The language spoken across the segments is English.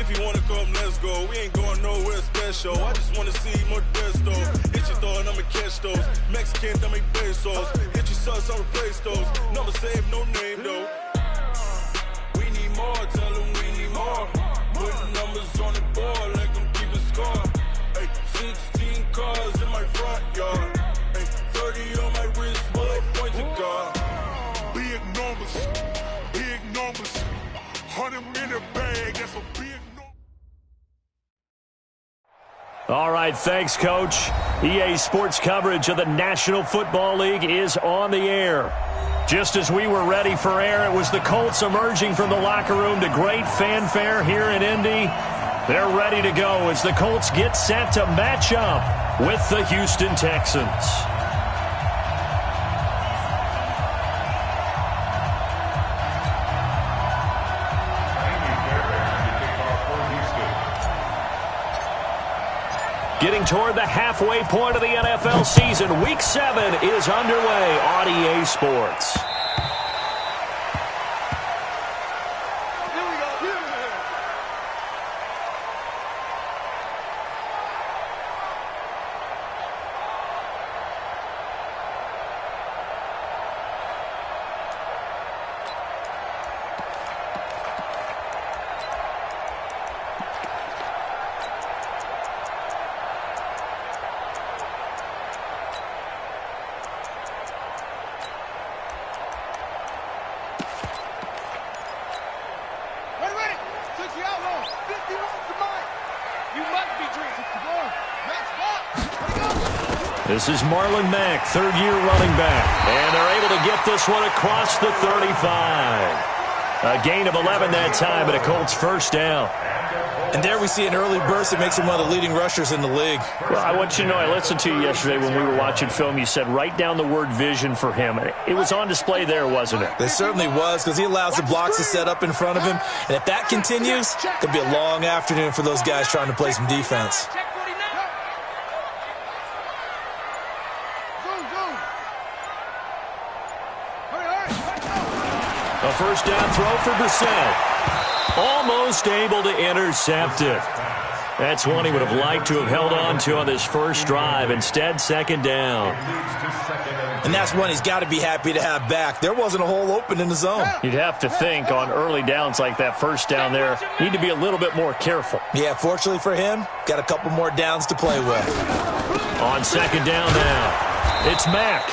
If you wanna come, let's go. We ain't going nowhere special. I just wanna see more Desto. Hit your throw and I'ma catch those. Mexican, that make pesos. Hit your sus, I'll replace those. Number save, no name though. We need more, tell them we need more. Put numbers on the board, let them keep a score. Ay, 16 cars in my front yard. Ay, 30 on my wrist, bullet point to God. Big numbers, big numbers. 100 in the bag, that's a big number. All right, thanks, Coach. EA Sports coverage of the National Football League is on the air. Just as we were ready for air, it was the Colts emerging from the locker room to great fanfare here in Indy. They're ready to go as the Colts get set to match up with the Houston Texans. Getting toward the halfway point of the NFL season, Week 7 is underway on EA Sports. This is Marlon Mack, third-year running back. And they're able to get this one across the 35. A gain of 11 that time, and a Colts first down. And there we see an early burst that makes him one of the leading rushers in the league. Well, I want you to know, I listened to you yesterday when we were watching film. You said write down the word vision for him. It was on display there, wasn't it? It certainly was, because he allows the blocks to set up in front of him. And if that continues, it could be a long afternoon for those guys trying to play some defense. A first down throw for Brissett. Almost able to intercept it. That's one he would have liked to have held on to on this first drive. Instead, second down. And that's one he's got to be happy to have back. There wasn't a hole open in the zone. You'd have to think on early downs like that first down there, need to be a little bit more careful. Yeah, fortunately for him, got a couple more downs to play with. On second down now, it's Mack.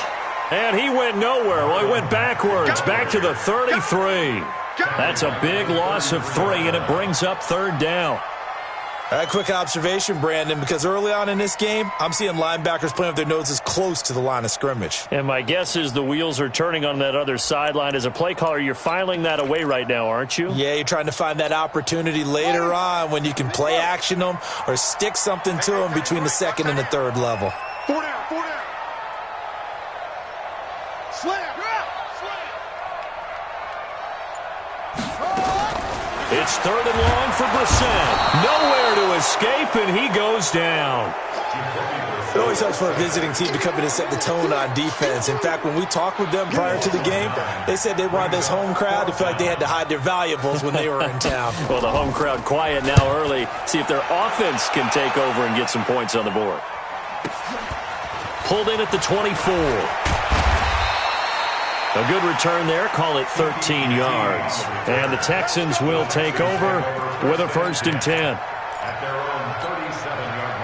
And he went nowhere. Well, he went backwards, back to the 33. That's a big loss of 3, and it brings up third down. All right, quick observation, Brandon, because early on in this game, I'm seeing linebackers playing with their noses close to the line of scrimmage. And my guess is the wheels are turning on that other sideline. As a play caller, you're filing that away right now, aren't you? Yeah, you're trying to find that opportunity later on when you can play action them or stick something to them between the second and the third level. 4 down, 4 down. Slam. It's third and long for Brissett. Nowhere to escape, and he goes down. It always helps for a visiting team to come in and set the tone on defense. In fact, when we talked with them prior to the game, they said they wanted this home crowd to feel like they had to hide their valuables when they were in town. Well, the home crowd quiet now early. See if their offense can take over and get some points on the board. Pulled in at the 24. A good return there, call it 13 yards. And the Texans will take over with a first and 10. At their own 37-yard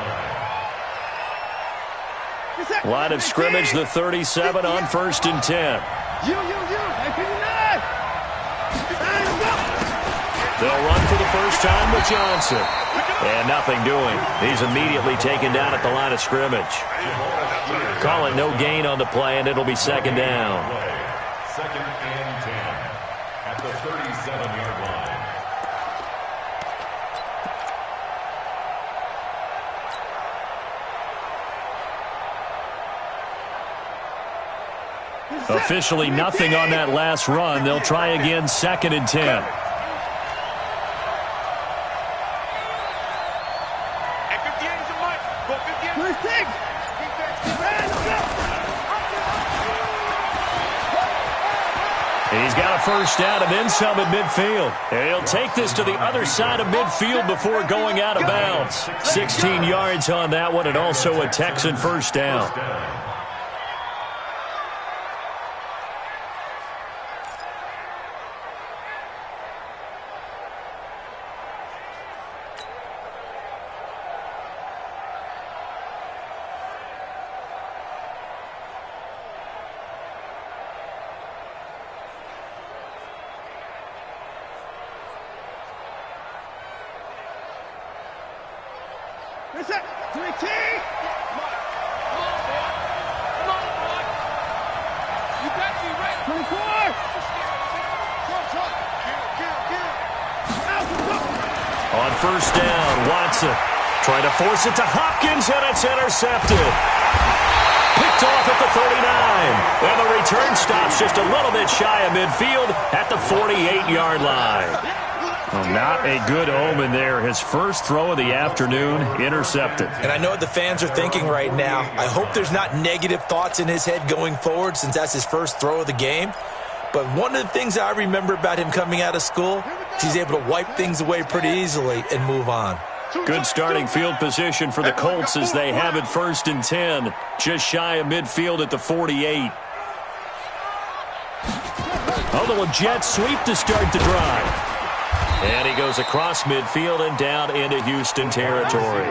line. Line of scrimmage, the 37 on first and 10. They'll run for the first time with Johnson. And nothing doing. He's immediately taken down at the line of scrimmage. Call it no gain on the play, and it'll be second down. Second and 10 at the 37-yard line. Officially nothing on that last run. They'll try again, second and 10. He's got a first down and then some at midfield. And he'll take this to the other side of midfield before going out of bounds. 16 yards on that one, and also a Texan first down. On first down, Watson trying to force it to Hopkins, and it's intercepted. Picked off at the 39. And the return stops just a little bit shy of midfield at the 48-yard line. Well, not a good omen there. His first throw of the afternoon, intercepted. And I know what the fans are thinking right now. I hope there's not negative thoughts in his head going forward since that's his first throw of the game. But one of the things I remember about him coming out of school is he's able to wipe things away pretty easily and move on. Good starting field position for the Colts as they have it 1st and 10, just shy of midfield at the 48. A little jet sweep to start the drive. And he goes across midfield and down into Houston territory.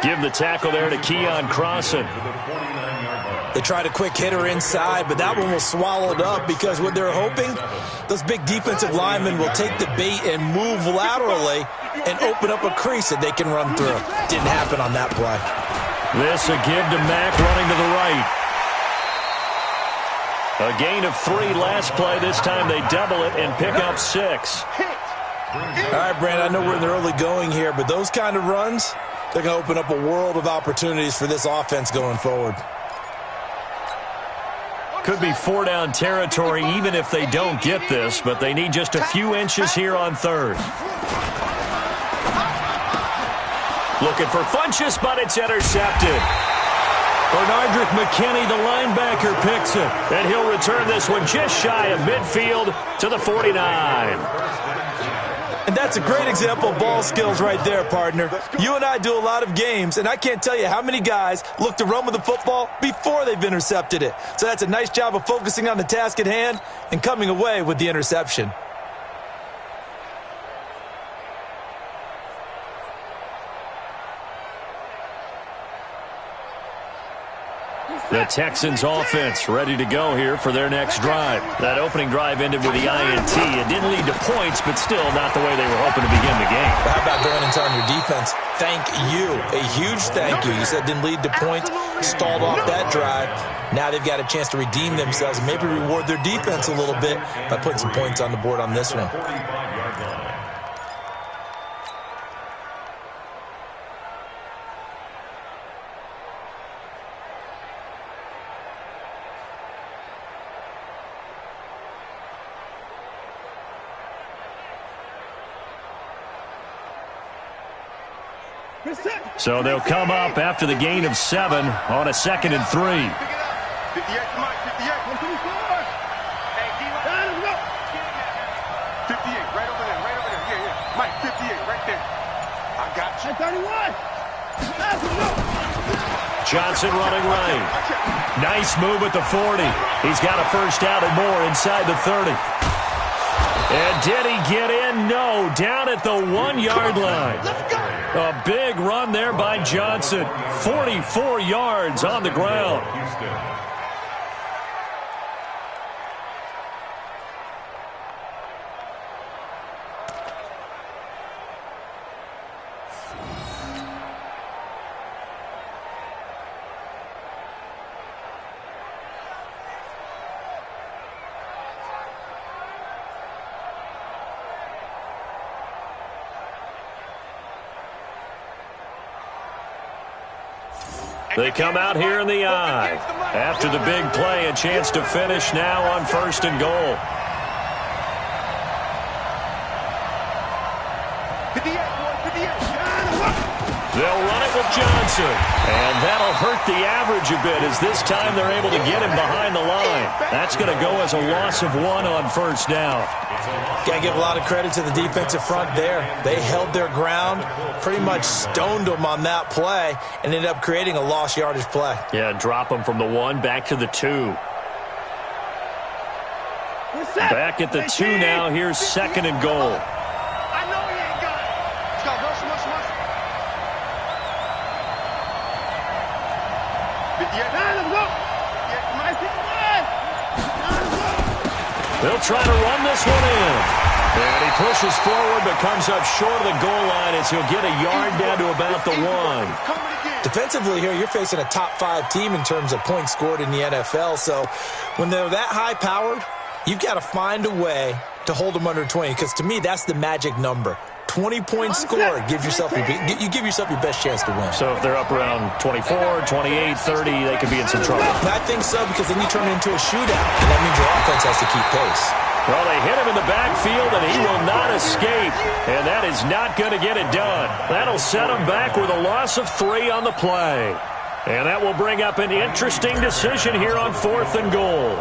Give the tackle there to Keon Crossan. They tried a quick hitter inside, but that one was swallowed up because what they're hoping, those big defensive linemen will take the bait and move laterally and open up a crease that they can run through. Didn't happen on that play. This a give to Mack running to the right. A gain of 3 last play. This time they double it and pick up 6. All right, Brandon, I know we're in the early going here, but those kind of runs, they're going to open up a world of opportunities for this offense going forward. Could be 4-down territory even if they don't get this, but they need just a few inches here on 3rd. Looking for Funchess, but it's intercepted. Bernardrick McKinney, the linebacker, picks it. And he'll return this one just shy of midfield to the 49. And that's a great example of ball skills right there, partner. You and I do a lot of games, and I can't tell you how many guys look to run with the football before they've intercepted it. So that's a nice job of focusing on the task at hand and coming away with the interception. The Texans offense ready to go here for their next drive. That opening drive ended with the INT. It didn't lead to points, but still not the way they were hoping to begin the game. But how about going and telling your defense, thank you, a huge thank you. You said didn't lead to points, stalled off that drive. Now they've got a chance to redeem themselves and maybe reward their defense a little bit by putting some points on the board on this one. So they'll come up after the gain of 7 on a 2nd and 3. 58, Mike, 58. 58, right over there, right over there. Yeah, yeah. Mike, 58, right there. I got you. 31. Johnson running right. Nice move at the 40. He's got a first down and more inside the 30. And did he get in? No, down at the 1-yard line. A big run there by Johnson. 44 yards on the ground. They come out here in the eye. After the big play, a chance to finish now on 1st and goal. They'll run it with Johnson. And that'll hurt the average a bit as this time they're able to get him behind the line. That's going to go as a loss of 1 on first down. Got to give a lot of credit to the defensive front there. They held their ground, pretty much stoned them on that play, and ended up creating a lost yardage play. Yeah, drop them from the 1 back to the 2. Back at the 2 now. Here's 2nd and goal. I know he ain't got it. Let's go. Rush. They'll try to run this one in. And he pushes forward but comes up short of the goal line as he'll get a yard down to about the 1. Defensively here, you're facing a top 5 team in terms of points scored in the NFL. So when they're that high-powered, you've got to find a way to hold them under 20, because to me, that's the magic number. 20-point score, you give yourself your best chance to win. So if they're up around 24, 28, 30, they could be in some trouble. I think so, because then you turn it into a shootout, and that means your offense has to keep pace. Well, they hit him in the backfield, and he will not escape. And that is not going to get it done. That'll set him back with a loss of 3 on the play. And that will bring up an interesting decision here on 4th and goal.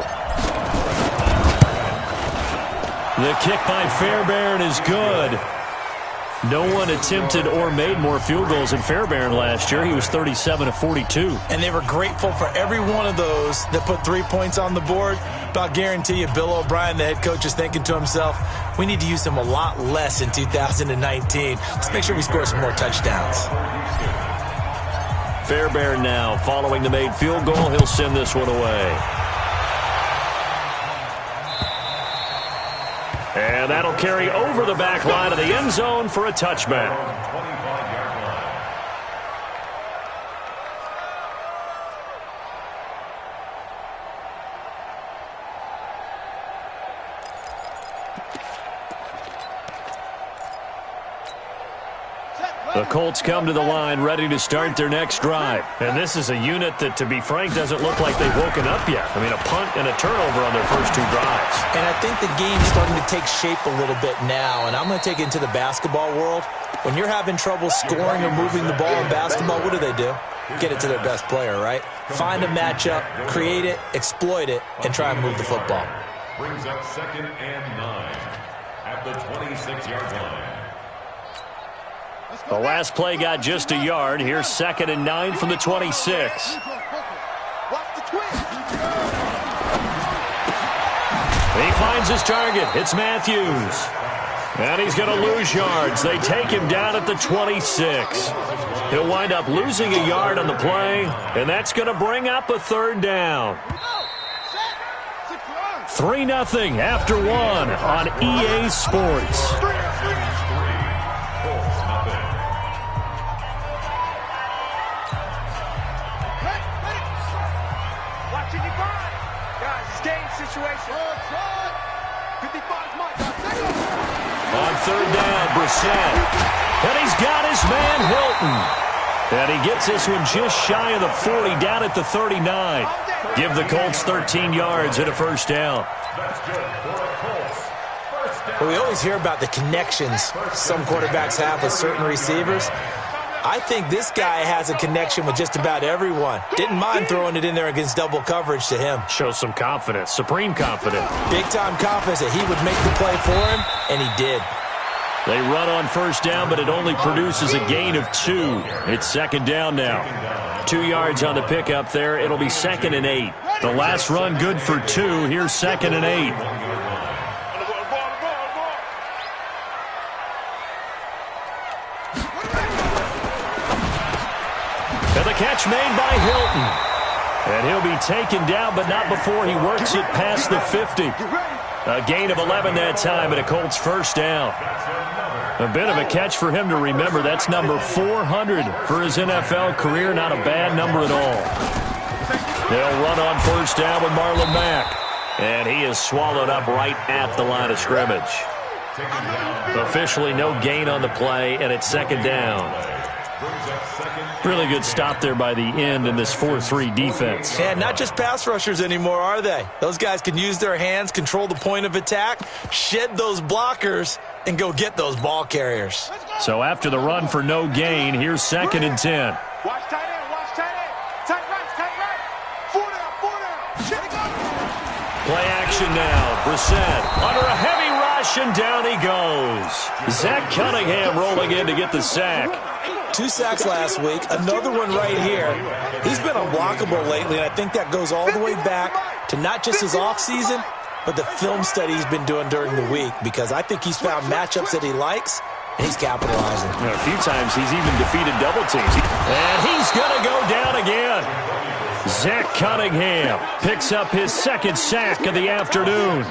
The kick by Fairbairn is good. No one attempted or made more field goals than Fairbairn last year. He was 37 of 42. And they were grateful for every one of those that put 3 points on the board. But I'll guarantee you, Bill O'Brien, the head coach, is thinking to himself, we need to use him a lot less in 2019. Let's make sure we score some more touchdowns. Fairbairn now following the made field goal. He'll send this one away. And that'll carry over the back line of the end zone for a touchback. The Colts come to the line ready to start their next drive. And this is a unit that, to be frank, doesn't look like they've woken up yet. I mean, a punt and a turnover on their first 2 drives. And I think the game's starting to take shape a little bit now. And I'm going to take it into the basketball world. When you're having trouble scoring or moving the ball in basketball, what do? Get it to their best player, right? Find a matchup, create it, exploit it, and try and move the football. Brings up 2nd and 9 at the 26-yard line. The last play got just a yard. Here's 2nd and 9 from the 26. He finds his target. It's Matthews. And he's going to lose yards. They take him down at the 26. He'll wind up losing a yard on the play, and that's going to bring up a 3rd down. 3-0 after 1 on EA Sports. On 3rd down, Brissett. And he's got his man, Hilton. And he gets this one just shy of the 40, down at the 39. Give the Colts 13 yards and a 1st down. Well, we always hear about the connections some quarterbacks have with certain receivers. I think this guy has a connection with just about everyone. Didn't mind throwing it in there against double coverage to him. Shows some confidence, supreme confidence. Big-time confidence that he would make the play for him, and he did. They run on 1st down, but it only produces a gain of 2. It's 2nd down now. 2 yards on the pickup there. It'll be 2nd and 8. The last run good for 2. Here's 2nd and 8. And the catch made by Hilton. And he'll be taken down, but not before he works it past the 50. A gain of 11 that time, and a Colts 1st down. A bit of a catch for him to remember. That's number 400 for his NFL career. Not a bad number at all. They'll run on 1st down with Marlon Mack. And he is swallowed up right at the line of scrimmage. Officially no gain on the play, and it's 2nd down. Really good stop there by the end in this 4-3 defense. And not just pass rushers anymore, are they? Those guys can use their hands, control the point of attack, shed those blockers, and go get those ball carriers. So after the run for no gain, here's 2nd and 10. Watch tight end, watch tight end. Tight right. 4 down. Check it out. Play action now. Brissett under a heavy rush, and down he goes. Zach Cunningham rolling in to get the sack. 2 sacks last week, another one right here. He's been unblockable lately, and I think that goes all the way back to not just his offseason, but the film study he's been doing during the week, because I think he's found matchups that he likes, and he's capitalizing. A few times he's even defeated double teams. And he's going to go down again. Zach Cunningham picks up his 2nd sack of the afternoon.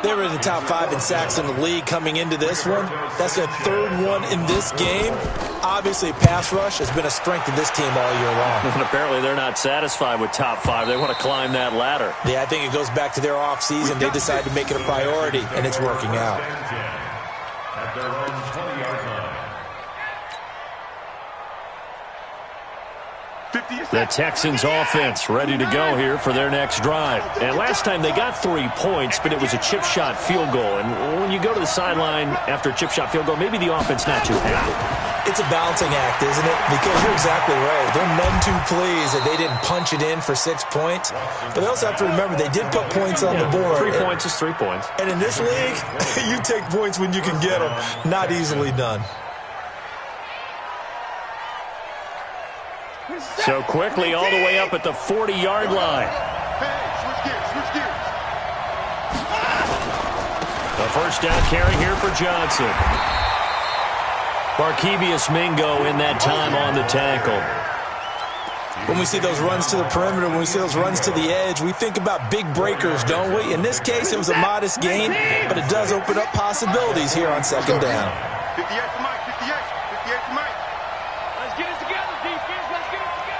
They were in the top 5 in sacks in the league coming into this one. That's their 3rd one in this game. Obviously, pass rush has been a strength of this team all year long. And apparently they're not satisfied with top 5. They want to climb that ladder. Yeah, I think it goes back to their offseason. They decided to make it a priority, and it's working out. At their own 20-yard line. The Texans offense ready to go here for their next drive. And last time they got 3 points, but it was a chip shot field goal. And when you go to the sideline after a chip shot field goal, maybe the offense not too happy. It's a balancing act, isn't it? Because you're exactly right. They're none too pleased that they didn't punch it in for 6 points. But they also have to remember they did put points on the board. 3 points is 3 points. And in this league, you take points when you can get them. Not easily done. So quickly all the way up at the 40-yard line. Switch gears. The first down carry here for Johnson. Barkevius Mingo in that time on the tackle. When we see those runs to the perimeter, when we see those runs to the edge, we think about big breakers, don't we? In this case, it was a modest gain, but it does open up possibilities here on 2nd down. 58 for Mike, 58 for Mike. Let's get it together, defense. Let's get it together.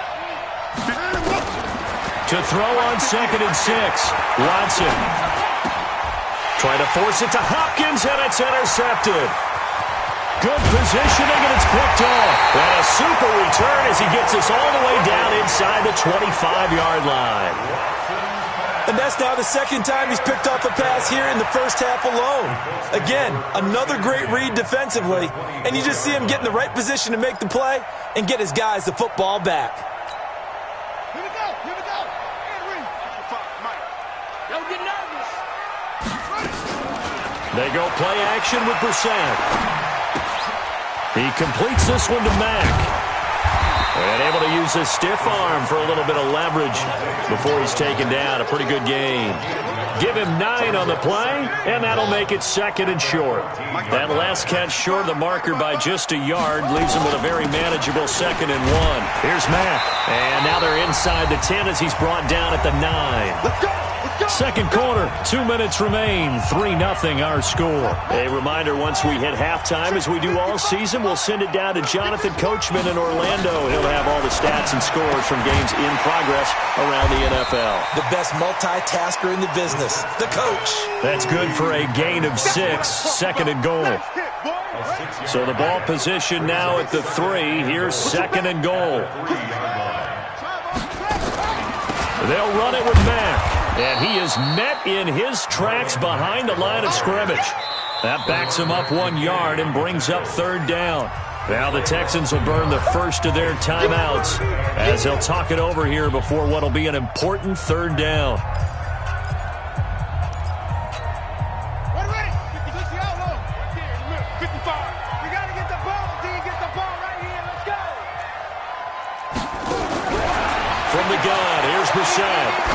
To throw on 2nd and 6. Watson trying to force it to Hopkins, and it's intercepted. Good positioning, and it's picked off. And a super return as he gets us all the way down inside the 25-yard line. And that's now the 2nd time he's picked off a pass here in the first half alone. Again, another great read defensively, and you just see him get in the right position to make the play and get his guys the football back. Here we go. Mike. Don't get nervous. They go play action with Brissett. He completes this one to Mack. And able to use his stiff arm for a little bit of leverage before he's taken down. A pretty good gain. Give him 9 on the play, and that'll make it 2nd and short. That last catch short of the marker by just a yard leaves him with a very manageable 2nd and 1. Here's Mack. And now they're inside the 10 as he's brought down at the 9. Let's go. 2nd quarter, 2 minutes remain, 3-0 our score. A reminder, once we hit halftime, as we do all season, we'll send it down to Jonathan Coachman in Orlando. He'll have all the stats and scores from games in progress around the NFL. The best multitasker in the business, the coach. That's good for a gain of 6, 2nd and goal. So the ball position now at the 3. Here's 2nd and goal. They'll run it with Mack. And he is met in his tracks behind the line of scrimmage. That backs him up 1 yard and brings up 3rd down. Now the Texans will burn the first of their timeouts as they'll talk it over here before what will be an important 3rd down. Ready. 50 out low. 55. We got to get the ball. D, get the ball right here. Let's go. From the gun, here's Brissett.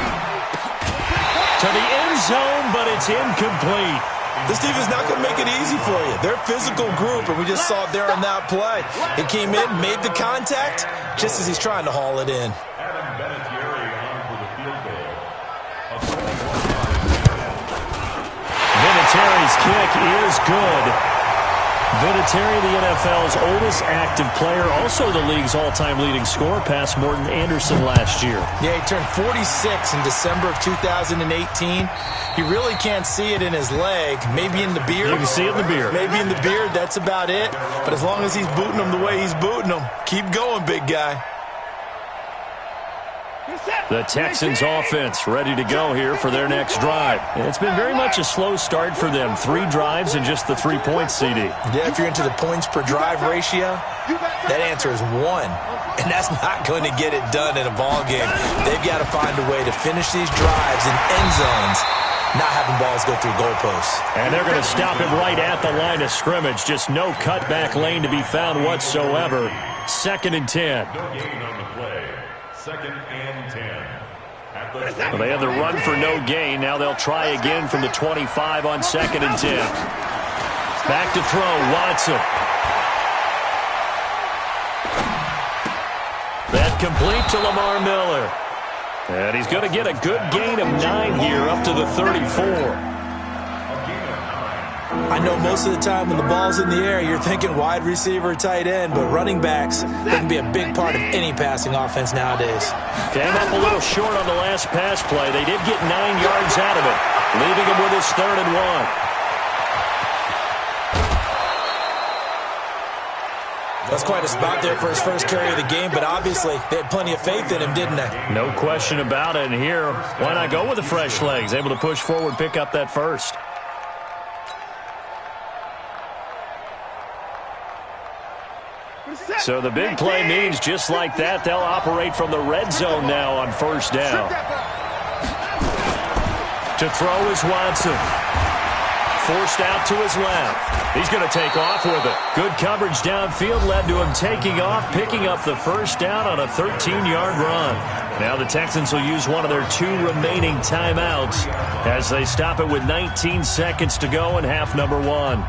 To the end zone, but it's incomplete. This defense is not going to make it easy for you. They're a physical group, and we just saw it there on that play. He came in, made the contact, just as he's trying to haul it in. Vinatieri's kick is good. Vinatieri, the NFL's oldest active player, also the league's all-time leading scorer, past Morton Anderson last year. Yeah, he turned 46 in December of 2018. He really can't see it in his leg. Maybe in the beard. You can see it in the beard. Maybe in the beard. That's about it. But as long as he's booting them the way he's booting them, keep going, big guy. The Texans offense ready to go here for their next drive. And it's been very much a slow start for them. 3 drives and just the 3 points, CD. Yeah, if you're into the points per drive ratio, that answer is 1. And that's not going to get it done in a ball game. They've got to find a way to finish these drives in end zones, not having balls go through goalposts. And they're going to stop him right at the line of scrimmage. Just no cutback lane to be found whatsoever. 2nd and 10. No gain on the play. 2nd and 10. Well, they had the run for no gain. Now they'll try again from the 25 on 2nd and 10. Back to throw, Watson. That complete to Lamar Miller. And he's going to get a good gain of 9 here up to the 34. I know most of the time when the ball's in the air, you're thinking wide receiver, tight end, but running backs, they can be a big part of any passing offense nowadays. Came up a little short on the last pass play. They did get 9 yards out of it, leaving him with his 3rd and 1. That's quite a spot there for his first carry of the game, but obviously they had plenty of faith in him, didn't they? No question about it. And here, why not go with the fresh legs? Able to push forward, pick up that first. So the big play means just like that, they'll operate from the red zone now on 1st down. To throw is Watson. Forced out to his left. He's going to take off with it. Good coverage downfield led to him taking off, picking up the 1st down on a 13-yard run. Now the Texans will use one of their 2 remaining timeouts as they stop it with 19 seconds to go in half number 1.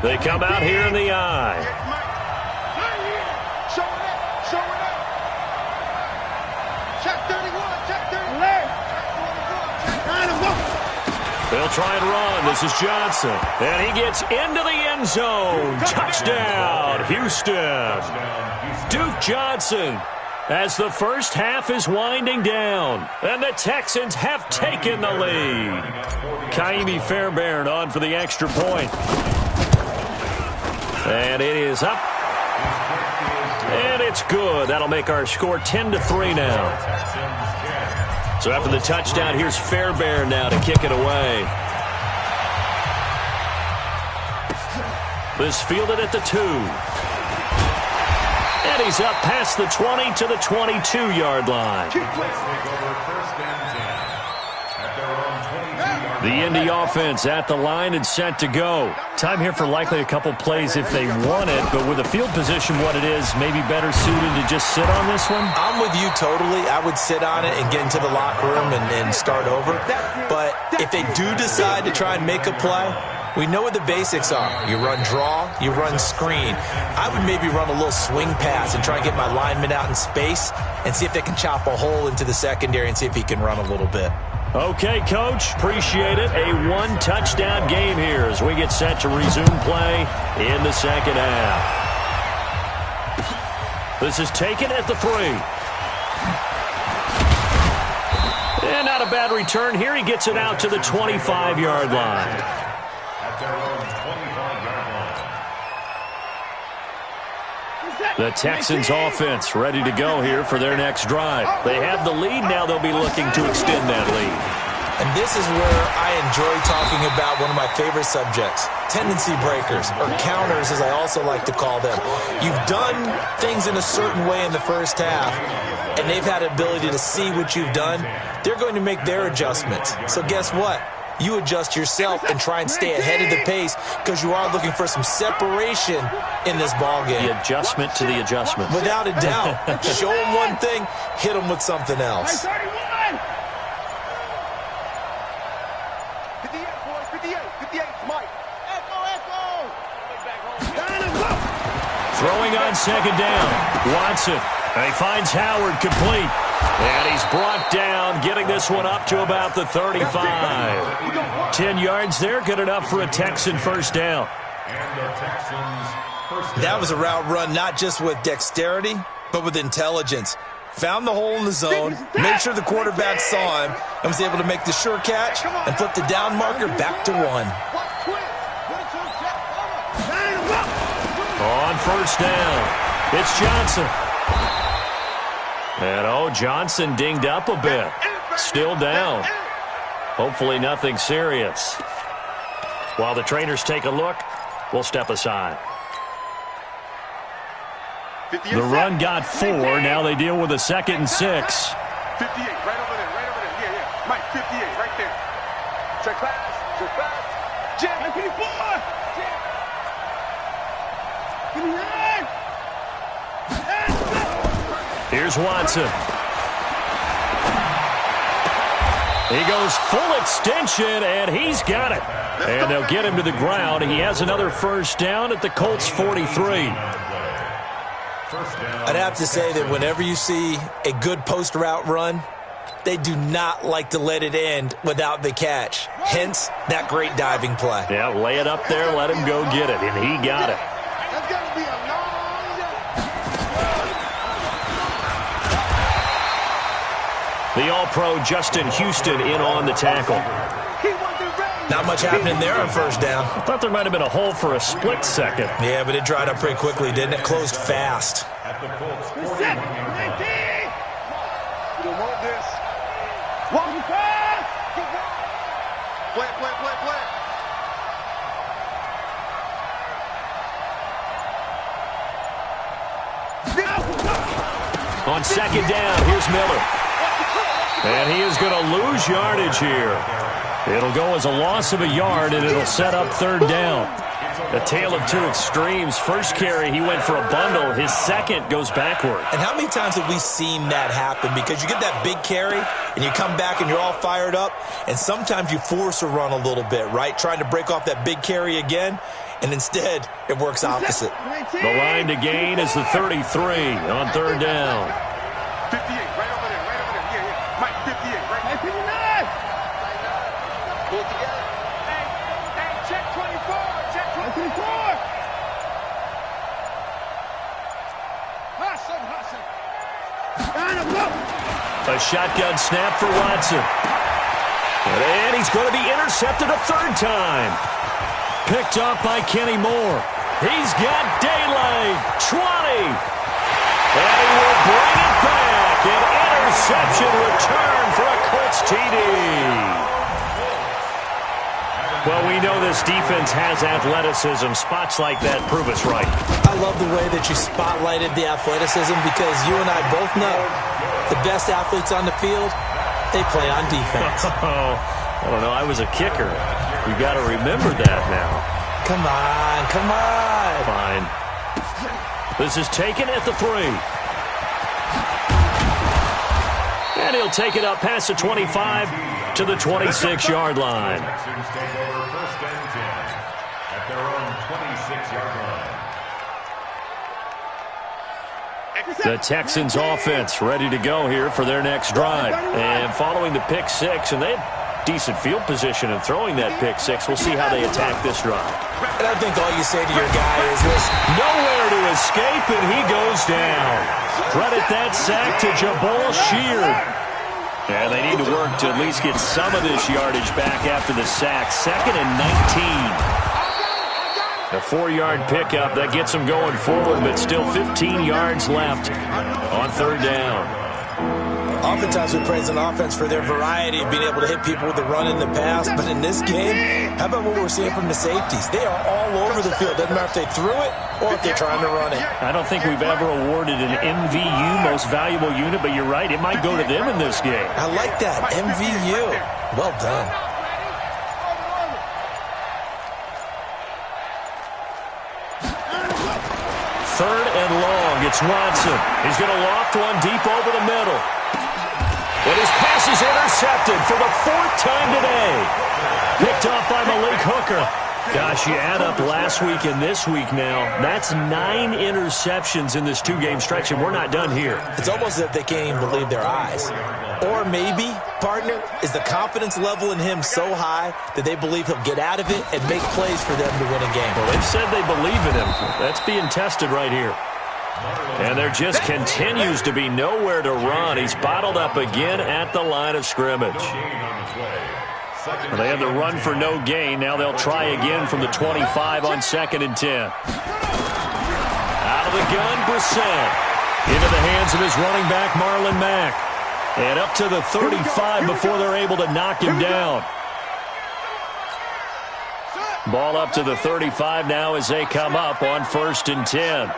They come out here in the eye. They'll try and run. This is Johnson. And he gets into the end zone. Touchdown, Houston. Duke Johnson as the first half is winding down. And the Texans have taken the lead. Kaimi Fairbairn on for the extra point. And it is up. And it's good. That'll make our score 10-3 now. So after the touchdown, here's Fairbairn now to kick it away. This fielded at the 2. And he's up past the 20 to the 22-yard line. The Indy offense at the line and set to go. Time here for likely a couple plays if they want it, but with the field position what it is, maybe better suited to just sit on this one? I'm with you totally. I would sit on it and get into the locker room and start over. But if they do decide to try and make a play, we know what the basics are. You run draw, you run screen. I would maybe run a little swing pass and try and get my lineman out in space and see if they can chop a hole into the secondary and see if he can run a little bit. Okay, Coach, appreciate it. A 1-touchdown game here as we get set to resume play in the second half. This is taken at the 3. And not a bad return here. He gets it out to the 25-yard line. At their own 25-yard line. The Texans offense ready to go here for their next drive. They have the lead. Now they'll be looking to extend that lead. And this is where I enjoy talking about one of my favorite subjects, tendency breakers, or counters as I also like to call them. You've done things in a certain way in the first half, and they've had the ability to see what you've done. They're going to make their adjustments. So guess what? You adjust yourself and try and stay ahead of the pace because you are looking for some separation in this ball game. The adjustment to the adjustment. Without a doubt. Show them one thing, hit them with something else. 58, boys, 58, Mike. Echo. Throwing on second down. Watson. He finds Howard complete. And he's brought down, getting this one up to about the 35. 10 yards there, good enough for a Texan first down. And the Texans first down. That was a route run not just with dexterity, but with intelligence. Found the hole in the zone, made sure the quarterback saw him, and was able to make the sure catch and flip the down marker back to 1. On first down, it's Johnson. And, Johnson dinged up a bit. Still down. Hopefully nothing serious. While the trainers take a look, we'll step aside. The run got 4. Now they deal with a 2nd and 6. 58, right over there, right over there. Yeah. Mike, 58, right there. Check pass, check pass. Jam, 54. Here's Watson. He goes full extension, and he's got it. And they'll get him to the ground. He has another first down at the Colts 43. I'd have to say that whenever you see a good post route run, they do not like to let it end without the catch. Hence, that great diving play. Yeah, lay it up there, let him go get it, and he got it. That's got to be a long. The All-Pro Justin Houston in on the tackle. Not much happening there on first down. I thought there might have been a hole for a split second. Yeah, but it dried up pretty quickly, didn't it? Closed fast. At the Colts 41 yard line. You don't want this. Walking fast. Play. On second down, here's Miller. And he is going to lose yardage here. It'll go as a loss of a yard, and it'll set up third down. A tale of two extremes. First carry, he went for a bundle. His second goes backward. And how many times have we seen that happen? Because you get that big carry, and you come back, and you're all fired up, and sometimes you force a run a little bit, right? Trying to break off that big carry again, and instead, it works opposite. The line to gain is the 33 on third down. 58, right over there. Yeah. Mike, 58, right there. 59. Pull it together. Hey, check 24. Check 24. Hustle. A shotgun snap for Watson. And he's going to be intercepted a third time. Picked up by Kenny Moore. He's got daylight. 20. And he will bring it back. An interception return for a Colts TD. Well, we know this defense has athleticism. Spots like that prove us right. I love the way that you spotlighted the athleticism because you and I both know the best athletes on the field, they play on defense. I don't know. I was a kicker. You got to remember that now. Come on. Fine. This is taken at the 3. And he'll take it up past the 25 to the 26-yard line. Texans take over first and 10 at their own 26-yard line. The Texans offense ready to go here for their next drive. And following the pick 6, and they have decent field position in throwing that pick 6. We'll see how they attack this drive. And I think all you say to your guy is this. Nowhere to escape, and he goes down. Credit that sack to Jabal Sheard. Yeah, they need to work to at least get some of this yardage back after the sack. 2nd and 19. A 4-yard pickup. That gets them going forward, but still 15 yards left on third down. Oftentimes we praise an offense for their variety of being able to hit people with the run in the pass. But in this game, how about what we're seeing from the safeties? They are all over the field. Doesn't matter if they threw it or if they're trying to run it. I don't think we've ever awarded an MVU, most valuable unit, but you're right. It might go to them in this game. I like that. MVU. Well done. Third and long. It's Watson. He's going to loft one deep over the middle. And his pass is intercepted for the 4th time today. Picked off by Malik Hooker. Gosh, you add up last week and this week now, that's 9 interceptions in this 2-game stretch, and we're not done here. It's almost as if they can't even believe their eyes. Or maybe, partner, is the confidence level in him so high that they believe he'll get out of it and make plays for them to win a game. Well, they've said they believe in him. That's being tested right here. And there just continues to be nowhere to run. He's bottled up again at the line of scrimmage. Well, they had the run for no gain. Now they'll try again from the 25 on 2nd and 10. Out of the gun, Brissett. Into the hands of his running back, Marlon Mack. And up to the 35 before they're able to knock him down. Ball up to the 35 now as they come up on 1st and 10.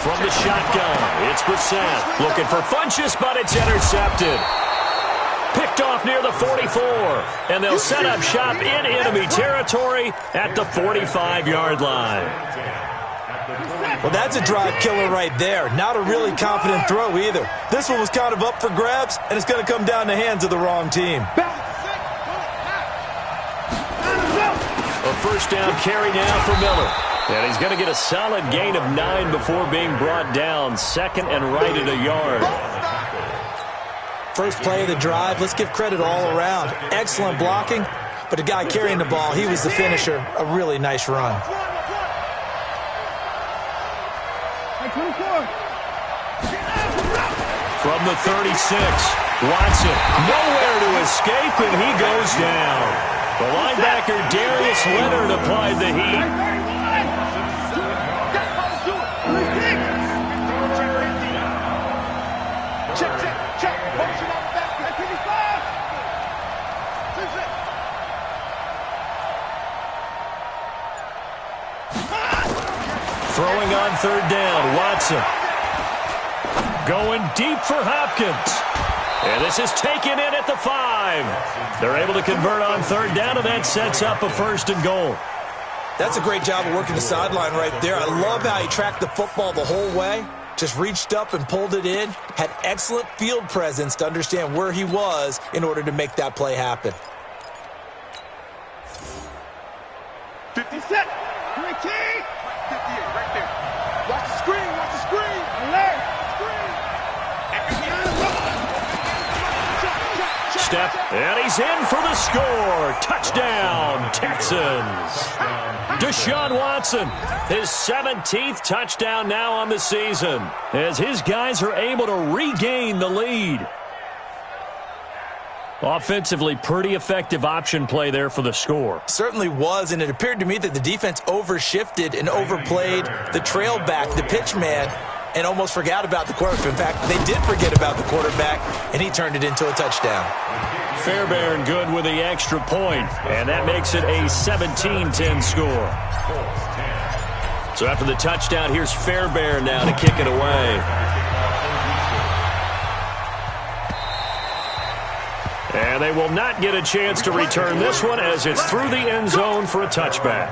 From the shotgun, it's Brissett. Looking for Funchess, but it's intercepted. Picked off near the 44. And they'll set up shop in enemy territory at the 45-yard line. Well, that's a drive killer right there. Not a really confident throw either. This one was kind of up for grabs, and it's going to come down in the hands of the wrong team. A first down carry now for Miller. And he's going to get a solid gain of 9 before being brought down. 2nd and right at a yard. First play of the drive, let's give credit all around. Excellent blocking, but the guy carrying the ball, he was the finisher. A really nice run. From the 36, Watson nowhere to escape, and he goes down. The linebacker, Darius Leonard, applied the heat. Throwing on 3rd down, Watson. Going deep for Hopkins. And this is taken in at the 5. They're able to convert on 3rd down, and that sets up a 1st and goal. That's a great job of working the sideline right there. I love how he tracked the football the whole way. Just reached up and pulled it in. Had excellent field presence to understand where he was in order to make that play happen. 50 set. 19. 58 right there. Watch the screen. Watch the screen. Alert. Screen. Step, and he's in for the score. Touchdown, Texans. Deshaun Watson, his 17th touchdown now on the season, as his guys are able to regain the lead. Offensively, pretty effective option play there for the score. Certainly was, and it appeared to me that the defense overshifted and overplayed the trail back, the pitch man, and almost forgot about the quarterback. In fact, they did forget about the quarterback, and he turned it into a touchdown. Fairbairn good with the extra point, and that makes it a 17-10 score. So after the touchdown, here's Fairbairn now to kick it away. And they will not get a chance to return this one as it's through the end zone for a touchback.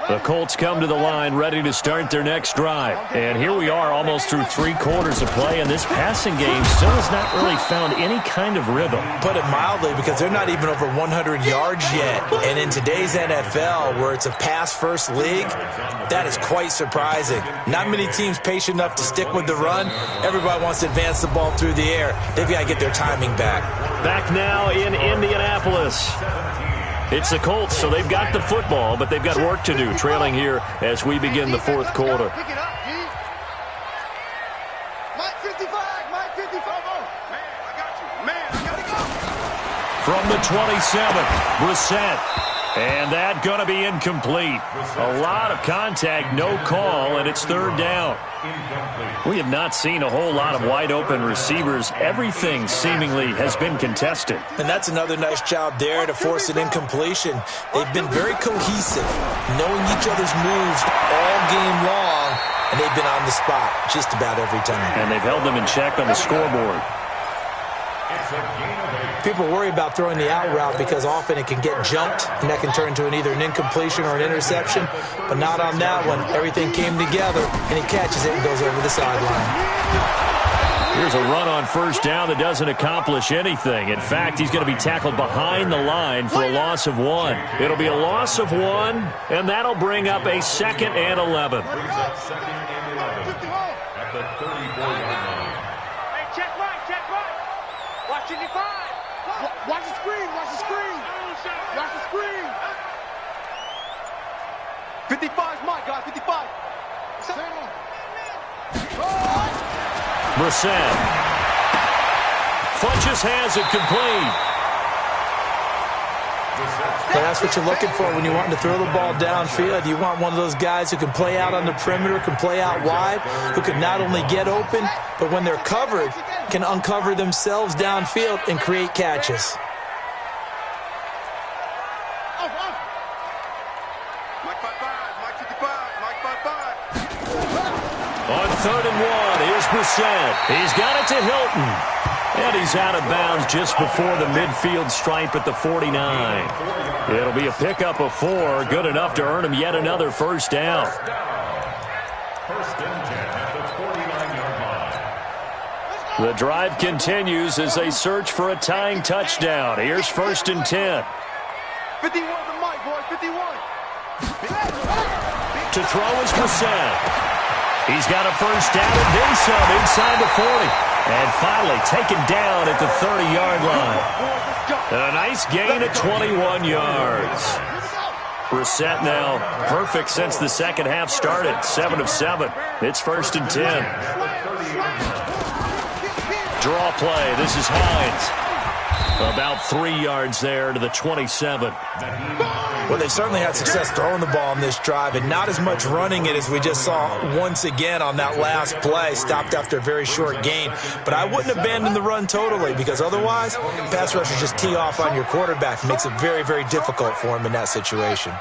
The Colts come to the line ready to start their next drive. And here we are almost through 3 quarters of play, and this passing game still has not really found any kind of rhythm. Put it mildly, because they're not even over 100 yards yet. And in today's NFL, where it's a pass-first league, that is quite surprising. Not many teams patient enough to stick with the run. Everybody wants to advance the ball through the air. They've got to get their timing back. Back now in Indianapolis. It's the Colts, so they've got the football, but they've got work to do, trailing here as we begin the 4th quarter. Pick it up, G. Mike 55, Mike 55. Oh, man, I got you. Man, I got to go. From the 27, Brissett. And that going to be incomplete. A lot of contact, no call, and it's 3rd down. We have not seen a whole lot of wide-open receivers. Everything seemingly has been contested. And that's another nice job there to force an incompletion. They've been very cohesive, knowing each other's moves all game long, and they've been on the spot just about every time. And they've held them in check on the scoreboard. People worry about throwing the out route because often it can get jumped, and that can turn into either an incompletion or an interception. But not on that one. Everything came together, and he catches it and goes over the sideline. Here's a run on first down that doesn't accomplish anything. In fact, he's going to be tackled behind the line for a loss of 1. It'll be a loss of 1, and that'll bring up a 2nd and 11. Brings up 2nd and 11 at the 34-yard line. Hey, check right. Watch 55. Watch the screen. Watch the screen. 55's mine, guys. 55. Brissett. Funches has it complete. But that's what you're looking for when you want to throw the ball downfield. You want one of those guys who can play out on the perimeter, can play out wide, who can not only get open, but when they're covered, can uncover themselves downfield and create catches. On 3rd and 1, here's Brissett. He's got it to Hilton. And he's out of bounds just before the midfield stripe at the 49. It'll be a pickup of 4, good enough to earn him yet another first down. First and 10 at the 49-yard line. The drive continues as they search for a tying touchdown. Here's 1st and 10. 51 to Mike, boys. 51. To throw is Brissett. He's got a first down and then some inside the 40. And finally taken down at the 30-yard line. A nice gain of 21 yards. Brissett now perfect since the second half started. 7 of 7. It's 1st and 10. Draw play. This is Hines. About 3 yards there to the 27. Well, they certainly had success throwing the ball on this drive and not as much running it as we just saw once again on that last play. Stopped after a very short gain. But I wouldn't abandon the run totally because otherwise, pass rushers just tee off on your quarterback. Makes it very, very difficult for him in that situation.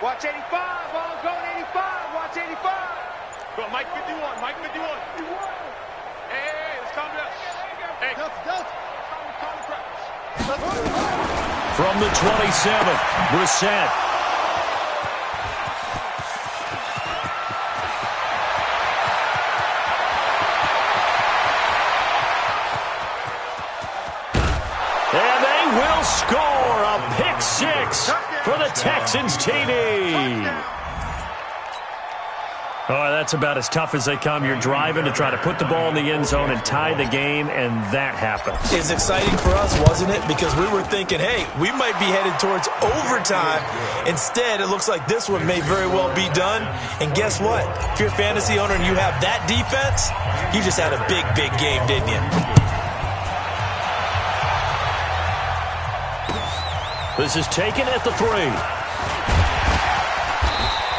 Watch 85. Ball's going 85. Watch 85. Go, Mike 51. Mike 51. Hey, let's calm down. Hey, Delta. From the 27, Brissett. And they will score a pick 6 for the Texans TD. Oh, that's about as tough as they come. You're driving to try to put the ball in the end zone and tie the game, and that happens. It's exciting for us, wasn't it? Because we were thinking, hey, we might be headed towards overtime. Instead, it looks like this one may very well be done. And guess what? If you're a fantasy owner and you have that defense, you just had a big, big game, didn't you? This is taken at the 3.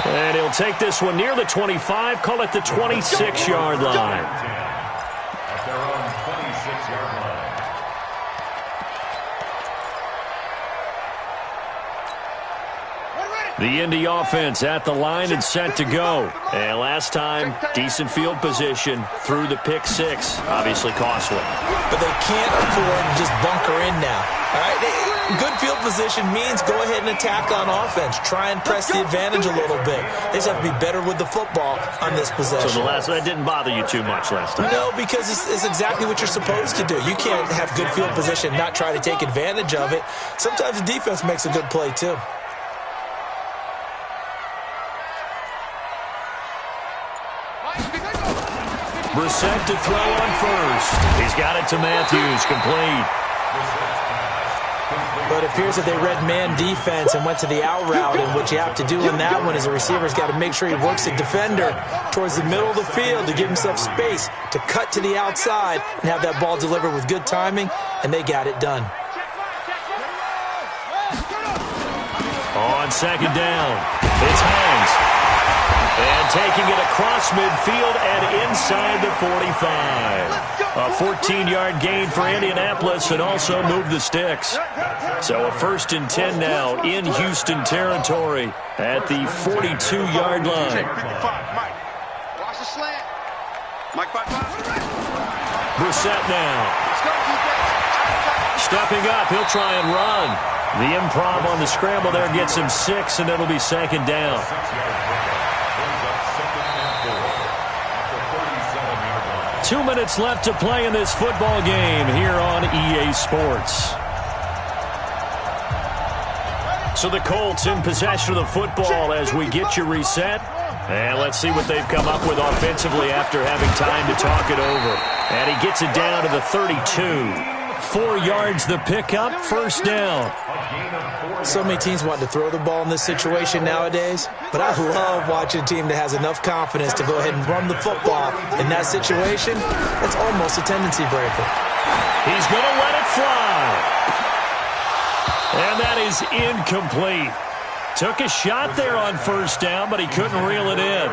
And he'll take this one near the 25, call it the 26-yard line. At their own 26-yard line. The Indy offense at the line and set to go. And last time, decent field position through the pick 6. Obviously costly. But they can't afford to just bunker in now. All right? Good field position means go ahead and attack on offense. Try and press the advantage a little bit. They just have to be better with the football on this possession. So that didn't bother you too much last time? No, because it's exactly what you're supposed to do. You can't have good field position, not try to take advantage of it. Sometimes the defense makes a good play, too. Brissett to throw on first. He's got it to Matthews, complete. But it appears that they read man defense and went to the out route, and what you have to do in that one is the receiver's got to make sure he works the defender towards the middle of the field to give himself space to cut to the outside and have that ball delivered with good timing, and they got it done. On second down, it's Hines. And taking it across midfield and inside the 45. A 14-yard gain for Indianapolis and also moved the sticks. So a 1st and 10 now in Houston territory at the 42-yard line. Watch the slant. Mike 55. Brissett now. Stepping up, he'll try and run. The improv on the scramble there gets him 6, and it'll be second down. 2 minutes left to play in this football game here on EA Sports. So the Colts in possession of the football as we get you reset. And let's see what they've come up with offensively after having time to talk it over. And he gets it down to the 32. 4 yards the pickup, first down. So many teams want to throw the ball in this situation nowadays, but I love watching a team that has enough confidence to go ahead and run the football in that situation. That's almost a tendency breaker. He's going to let it fly. And that is incomplete. Took a shot there on first down, but he couldn't reel it in.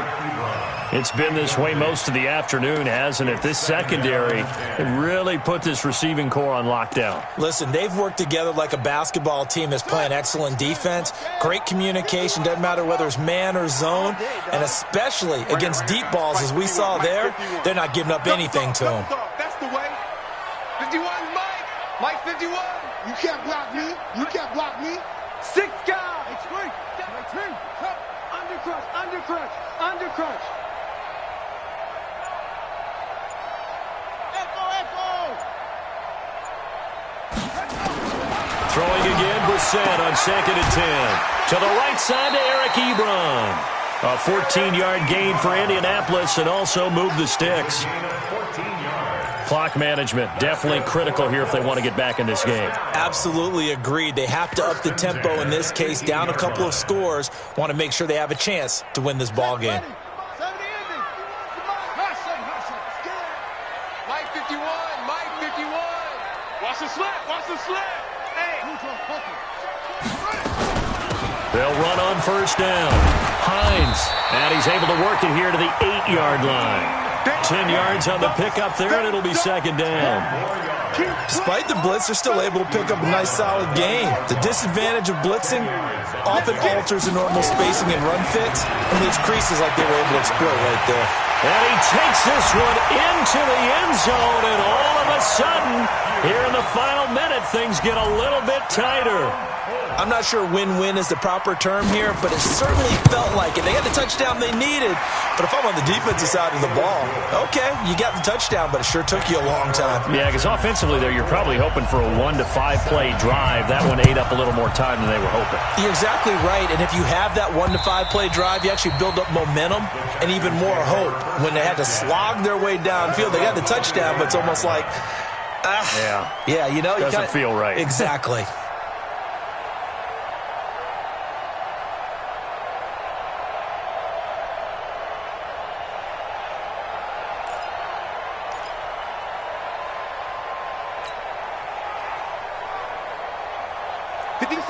It's been this way most of the afternoon, hasn't it? This secondary really put this receiving core on lockdown. Listen, they've worked together like a basketball team that's playing excellent defense. Great communication, doesn't matter whether it's man or zone. And especially against deep balls, as we saw there, they're not giving up anything to them. That's the way. 51, Mike. Mike 51. You can't block me. You can't block me. 6 guys. It's great. Undercrush, undercrush, undercrush. Throwing again, Brissett on 2nd and 10. To the right side to Eric Ebron. A 14-yard gain for Indianapolis and also moved the sticks. Clock management, definitely critical here if they want to get back in this game. Absolutely agreed. They have to up the tempo in this case, down a couple of scores. Want to make sure they have a chance to win this ball game. Mike 51, Mike 51. Watch the slip, watch the slip. Hey. They'll run on first down. Hines, and he's able to work it here to the 8-yard line. 10 yards on the pickup there, and it'll be 2nd down. Despite the blitz, they're still able to pick up a nice, solid gain. The disadvantage of blitzing often alters the normal spacing and run fits and leaves creases like they were able to exploit right there. And he takes this one into the end zone, and all of a sudden, here in the final minute, things get a little bit tighter. I'm not sure win-win is the proper term here, but it certainly felt like it. They got the touchdown they needed, but if I'm on the defensive side of the ball, okay, you got the touchdown, but it sure took you a long time. Yeah, because offensively there, you're probably hoping for a 1 to 5 play drive. That one ate up a little more time than they were hoping. You're exactly right, and if you have that 1 to 5 play drive, you actually build up momentum and even more hope. When they had to slog their way downfield, they got the touchdown, but it's almost like, yeah, you know, doesn't feel right. Exactly.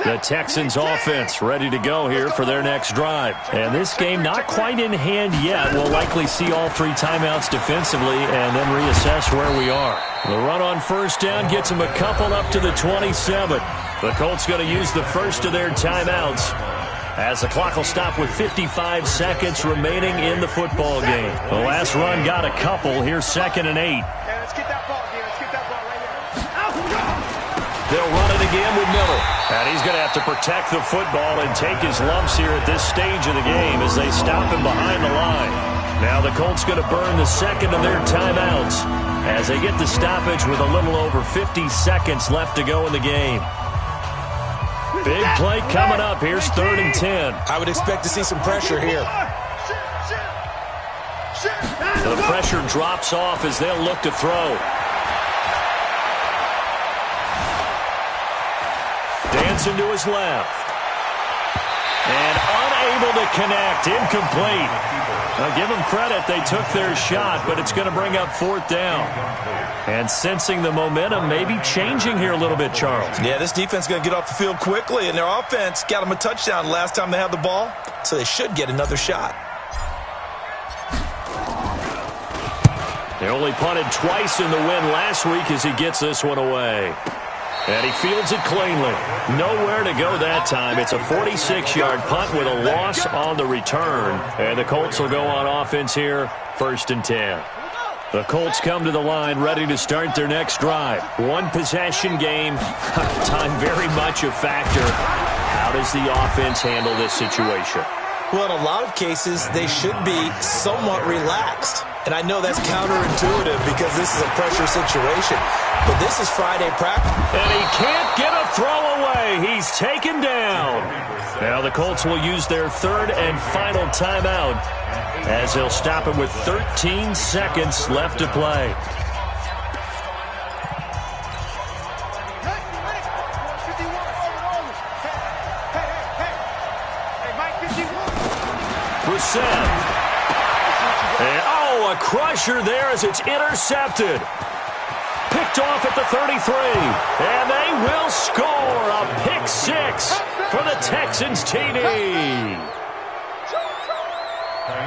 The Texans offense ready to go here for their next drive. And this game not quite in hand yet. We'll likely see all 3 timeouts defensively and then reassess where we are. The run on first down gets them a couple up to the 27. The Colts going to use the first of their timeouts as the clock will stop with 55 seconds remaining in the football game. The last run got a couple. Here's 2nd and 8. Hey, let's get that ball here. Let's get that ball right here. They'll run it again with Miller. And he's going to have to protect the football and take his lumps here at this stage of the game as they stop him behind the line. Now the Colts going to burn the second of their timeouts as they get the stoppage with a little over 50 seconds left to go in the game. Big play coming up. Here's 3rd and 10. I would expect to see some pressure here. The pressure drops off as they'll look to throw. Dancing to his left. And unable to connect. Incomplete. Now give them credit. They took their shot, but it's going to bring up 4th down. And sensing the momentum maybe changing here a little bit, Charles. Yeah, this defense is going to get off the field quickly, and their offense got them a touchdown last time they had the ball, so they should get another shot. They only punted twice in the win last week as he gets this one away. And he fields it cleanly. Nowhere to go that time. It's a 46-yard punt with a loss on the return. And the Colts will go on offense here, 1st and 10. The Colts come to the line ready to start their next drive. 1 possession game. Time very much a factor. How does the offense handle this situation? Well, in a lot of cases, they should be somewhat relaxed. And I know that's counterintuitive because this is a pressure situation. But this is Friday practice. And he can't get a throw away. He's taken down. Now the Colts will use their third and final timeout as they'll stop it with 13 seconds left to play. And, oh, a crusher there as it's intercepted. Picked off at the 33. And they will score a pick six for the Texans TD.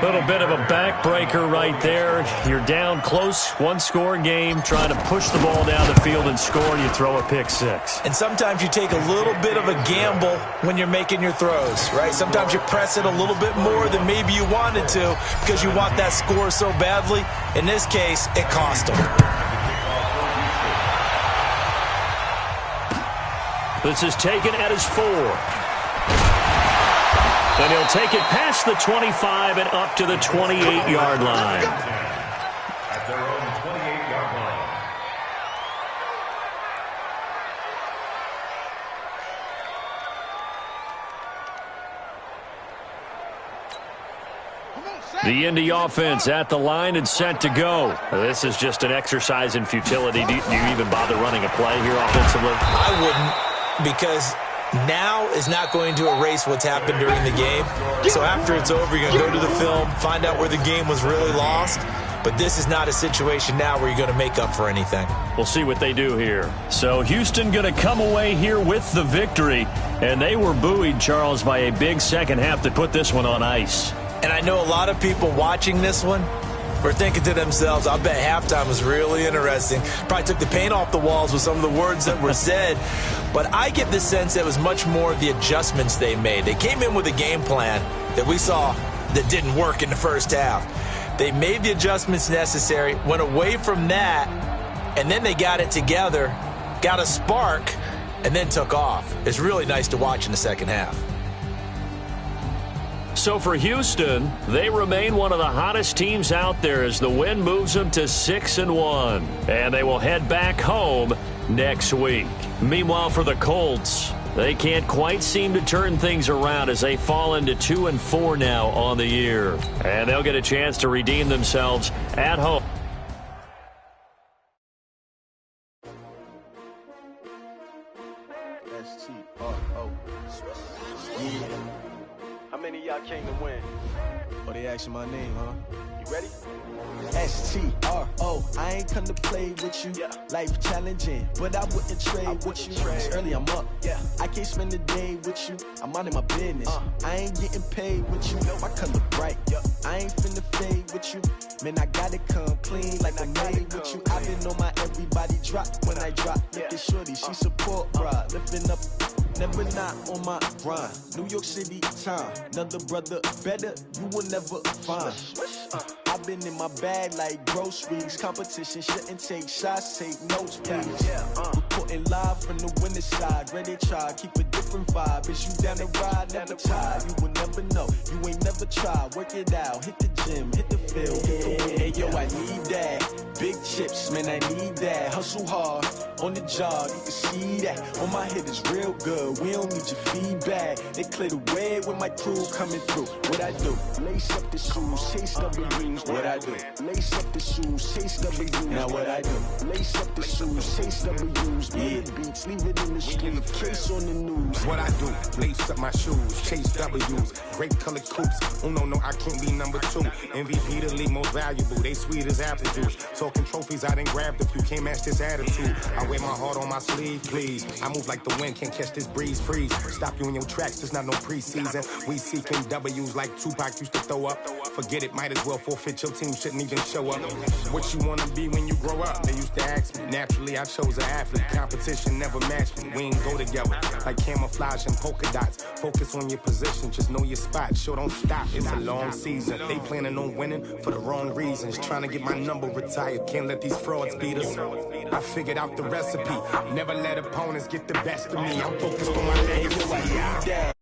Little bit of a backbreaker right there. You're down close, one-score game, trying to push the ball down the field and score, and you throw a pick six. And sometimes you take a little bit of a gamble when you're making your throws, right? Sometimes you press it a little bit more than maybe you wanted to because you want that score so badly. In this case, it cost them. This is taken at his 4. And he'll take it past the 25 and up to the 28-yard line. At their own 28-yard line. The Indy offense at the line and set to go. This is just an exercise in futility. Do you even bother running a play here offensively? I wouldn't, because now is not going to erase what's happened during the game. So after it's over, you're going to go to the film, find out where the game was really lost. But this is not a situation now where you're going to make up for anything. We'll see what they do here. So Houston going to come away here with the victory. And they were buoyed, Charles, by a big second half that put this one on ice. And I know a lot of people watching this one were thinking to themselves, I bet halftime was really interesting. Probably took the paint off the walls with some of the words that were said. But I get the sense that it was much more the adjustments they made. They came in with a game plan that we saw that didn't work in the first half. They made the adjustments necessary, went away from that, and then they got it together, got a spark, and then took off. It's really nice to watch in the second half. So for Houston, they remain one of the hottest teams out there as the win moves them to 6-1. And they will head back home next week. Meanwhile, for the Colts, they can't quite seem to turn things around as they fall into 2-4 now on the year. And they'll get a chance to redeem themselves at home. How many of y'all came to win? Oh, they asking my name, huh? You ready? S-T-R-O, I ain't come to play with you. Yeah. Life challenging, but I wouldn't trade with you. It's early, I'm up. Yeah. I can't spend the day with you. I'm minding my business. I ain't getting paid with you. My color bright. I ain't finna fade with you. Man, I gotta come clean like I'm made with you. I've been on my everybody drop when I drop. Look at shorty, she support, bruh. Lifting up. Never not on my grind. New York City time. Another brother better, you will never find. I've been in my bag like groceries. Competition shouldn't take shots, take notes, please. Reporting live from the winning side. Ready to try, keep a different vibe. Is you down the ride, never tired. You will never know, you ain't never tried. Work it out, hit the gym, hit the field. Hey yo, I need that. Big chips, man, I need that. Hustle hard, on the job, you can see that. On my head is real good, we don't need your feedback. They clear the way when my crew coming through. What I do? Lace up the shoes, chase W's. What I do? Lace up the shoes, chase W's. Now what I do? Lace up the shoes, chase W's. Yeah, beats, leave it in the street, case on the news. What I do? Lace up my shoes, chase W's. Great colored coops. Oh no, I can't be number 2. MVP the league most valuable. They sweet as apple juice. Talking trophies, I didn't grab the few. Can't match this attitude. I wear my heart on my sleeve, please. I move like the wind, can't catch this breeze, freeze. Stop you in your tracks, there's not no preseason. We seeking W's like Tupac used to throw up. Forget it, might as well forfeit. Your team shouldn't even show up. What you wanna be when you grow up? They used to ask me. Naturally, I chose an athlete. Competition never matched me. We ain't go together like camouflage and polka dots. Focus on your position, just know your spot. Show don't stop, it's a long season. They planning on winning for the wrong reasons. Trying to get my number retired. Can't let these frauds beat us. I figured out the recipe. Never let opponents get the best of me. I'm focused on my legacy.